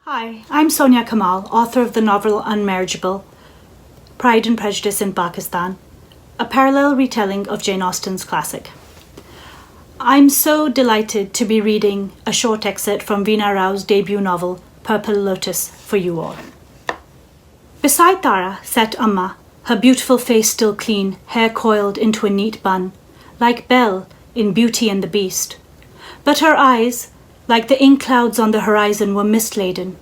Hi, I'm Soniah Kamal, author of the novel Unmarriageable, Pride and Prejudice in Pakistan, a parallel retelling of Jane Austen's classic. I'm so delighted to be reading a short excerpt from Veena Rao's debut novel, Purple Lotus, for you all. Beside Tara sat Amma, her beautiful face still clean, hair coiled into a neat bun, like Belle in Beauty and the Beast. But her eyes, like the ink clouds on the horizon, were mist-laden.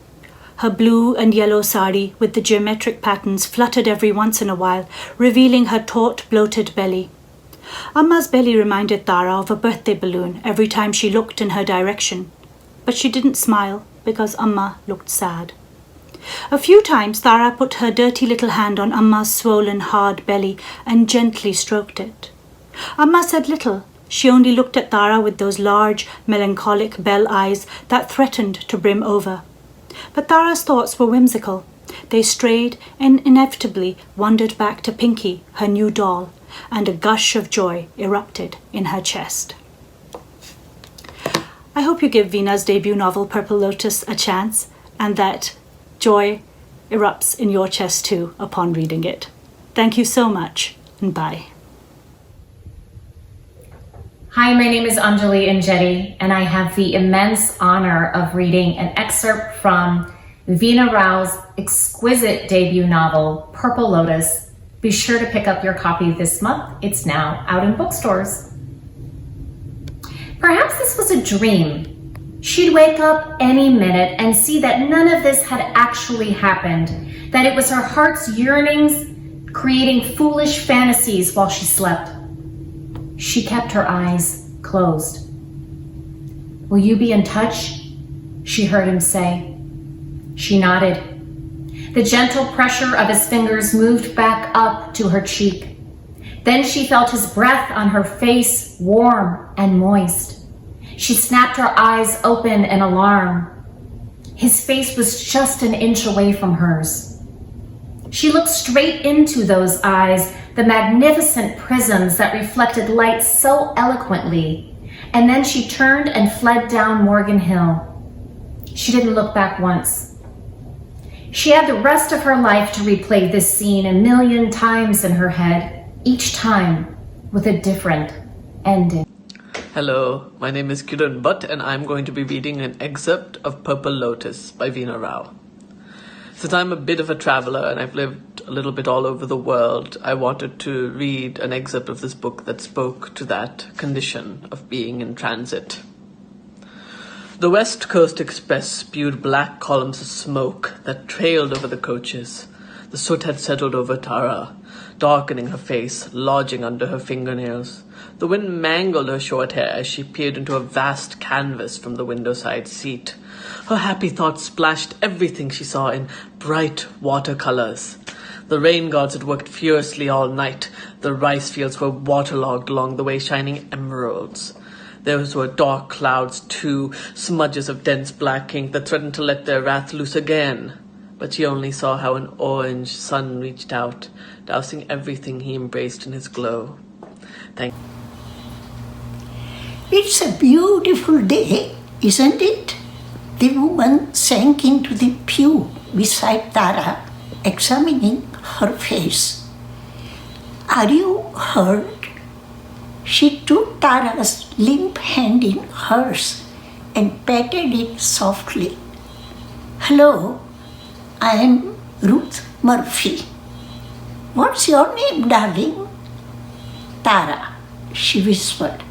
Her blue and yellow sari with the geometric patterns fluttered every once in a while, revealing her taut, bloated belly. Amma's belly reminded Tara of a birthday balloon every time she looked in her direction. But she didn't smile because Amma looked sad. A few times Tara put her dirty little hand on Amma's swollen, hard belly and gently stroked it. Amma said little. She only looked at Tara with those large, melancholic bell eyes that threatened to brim over. But Tara's thoughts were whimsical. They strayed and inevitably wandered back to Pinky, her new doll, and a gush of joy erupted in her chest. I hope you give Veena's debut novel Purple Lotus a chance, and that joy erupts in your chest too upon reading it. Thank you so much, and bye. Hi, my name is Anjali Enjeti, and I have the immense honor of reading an excerpt from Veena Rao's exquisite debut novel, Purple Lotus. Be sure to pick up your copy this month. It's now out in bookstores. Perhaps this was a dream. She'd wake up any minute and see that none of this had actually happened, that it was her heart's yearnings creating foolish fantasies while she slept. She kept her eyes closed. "Will you be in touch?" she heard him say. She nodded. The gentle pressure of his fingers moved back up to her cheek. Then she felt his breath on her face, warm and moist. She snapped her eyes open in alarm. His face was just an inch away from hers. She looked straight into those eyes, the magnificent prisms that reflected light so eloquently, and then she turned and fled down Morgan Hill. She didn't look back once. She had the rest of her life to replay this scene 1,000,000 times in her head, each time with a different ending. Hello, my name is Kiran and I'm going to be reading an excerpt of Purple Lotus by Veena Rao. Since I'm a bit of a traveler and I've lived a little bit all over the world, I wanted to read an excerpt of this book that spoke to that condition of being in transit. The West Coast Express spewed black columns of smoke that trailed over the coaches. The soot had settled over Tara, darkening her face, lodging under her fingernails. The wind mangled her short hair as she peered into a vast canvas from the window-side seat. Her happy thoughts splashed everything she saw in bright watercolors. The rain gods had worked furiously all night. The rice fields were waterlogged along the way, shining emeralds. There were dark clouds, too, smudges of dense black ink that threatened to let their wrath loose again. But she only saw how an orange sun reached out, dousing everything he embraced in his glow. It's a beautiful day, isn't it? The woman sank into the pew beside Tara, examining her face. Are you hurt? She took Tara's limp hand in hers and patted it softly. Hello, I am Ruth Murphy. What's your name, darling? Tara, she whispered.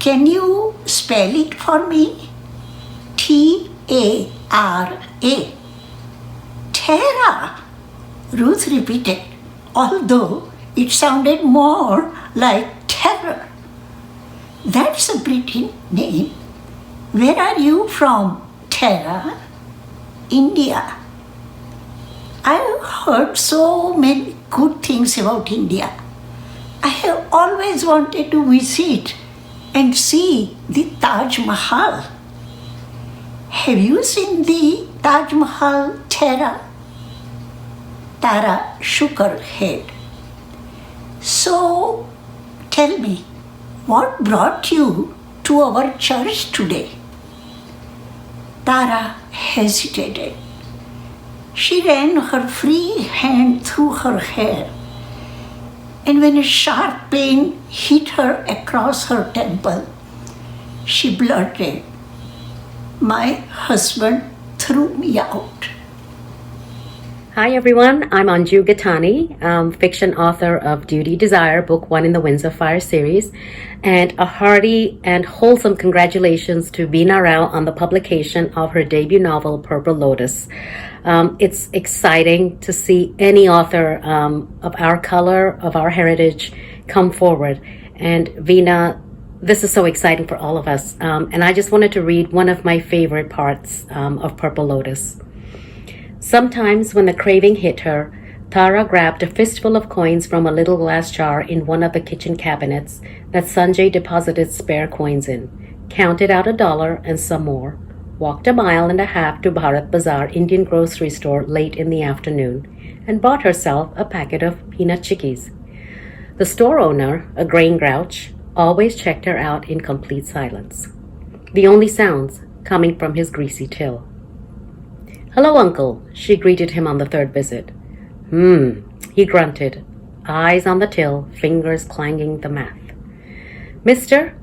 Can you spell it for me? T-A-R-A. Tara, Ruth repeated, although it sounded more like terror. That's a pretty name. Where are you from, Tara? India. I've heard so many good things about India. I have always wanted to visit and see the Taj Mahal. Have you seen the Taj Mahal, Tara? Tara shook her head. So, tell me, what brought you to our church today? Tara hesitated. She ran her free hand through her hair, and when a sharp pain hit her across her temple, she blurted, "My husband threw me out." Hi everyone, I'm Anju Gattani, fiction author of Duty Desire, Book 1 in the Winds of Fire series, and a hearty and wholesome congratulations to Veena Rao on the publication of her debut novel, Purple Lotus. It's exciting to see any author of our color, of our heritage, come forward. And Veena, this is so exciting for all of us. And I just wanted to read one of my favorite parts of Purple Lotus. Sometimes when the craving hit her, Tara grabbed a fistful of coins from a little glass jar in one of the kitchen cabinets that Sanjay deposited spare coins in, counted out $1 and some more, walked 1.5 miles to Bharat Bazaar Indian grocery store late in the afternoon, and bought herself a packet of peanut chickies. The store owner, a grain grouch, always checked her out in complete silence, the only sounds coming from his greasy till. "Hello, Uncle," she greeted him on the third visit. He grunted, eyes on the till, fingers clanging the math. "Mister,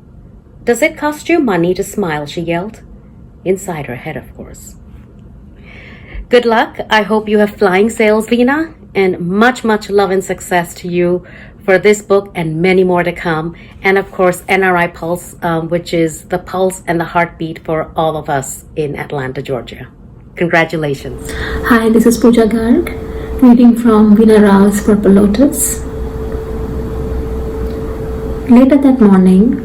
does it cost you money to smile?" she yelled. Inside her head, of course. Good luck. I hope you have flying sales, Veena, and much, much love and success to you for this book and many more to come. And of course, NRI Pulse, which is the pulse and the heartbeat for all of us in Atlanta, Georgia. Congratulations. Hi, this is Pooja Garg, reading from Veena Rao's Purple Lotus. Later that morning,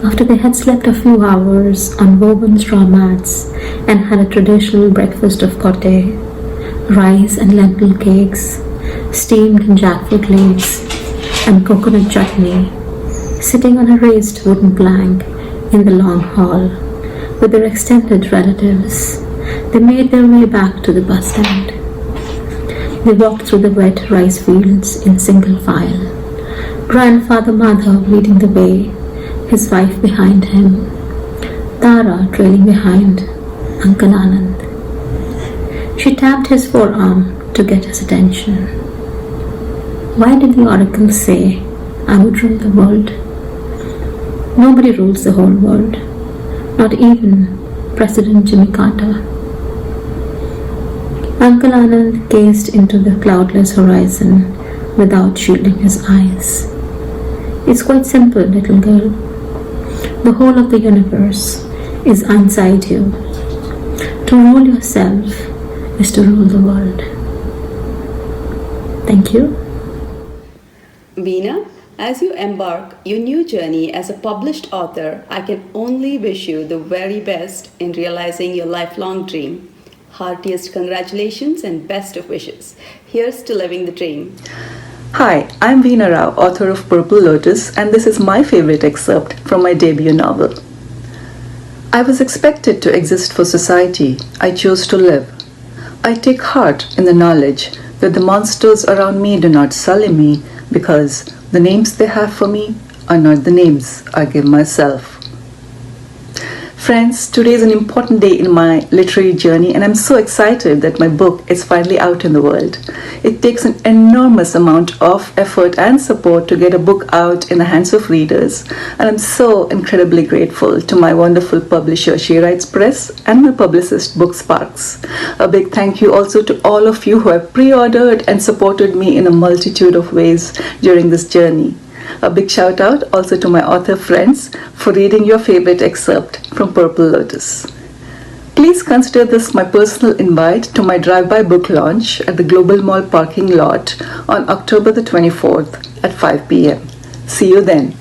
after they had slept a few hours on woven straw mats and had a traditional breakfast of kote, rice and lentil cakes, steamed jackfruit leaves, and coconut chutney, sitting on a raised wooden plank in the long hall with their extended relatives, they made their way back to the bus stand. They walked through the wet rice fields in single file, Grandfather Madhav leading the way, his wife behind him, Tara trailing behind Uncle Anand. She tapped his forearm to get his attention. Why did the oracle say I would rule the world? Nobody rules the whole world, not even President Jimmy Carter. Uncle Anand gazed into the cloudless horizon without shielding his eyes. It's quite simple, little girl. The whole of the universe is inside you. To rule yourself is to rule the world. Thank you. Veena, as you embark your new journey as a published author, I can only wish you the very best in realizing your lifelong dream. Heartiest congratulations and best of wishes. Here's to living the dream. Hi, I'm Veena Rao, author of Purple Lotus, and this is my favorite excerpt from my debut novel. I was expected to exist for society. I chose to live. I take heart in the knowledge that the monsters around me do not sully me because the names they have for me are not the names I give myself. Friends, today is an important day in my literary journey, and I'm so excited that my book is finally out in the world. It takes an enormous amount of effort and support to get a book out in the hands of readers, and I'm so incredibly grateful to my wonderful publisher, She Writes Press, and my publicist, Book Sparks. A big thank you also to all of you who have pre-ordered and supported me in a multitude of ways during this journey. A big shout out also to my author friends for reading your favorite excerpt from Purple Lotus. Please consider this my personal invite to my drive-by book launch at the Global Mall parking lot on October the 24th at 5 p.m. See you then.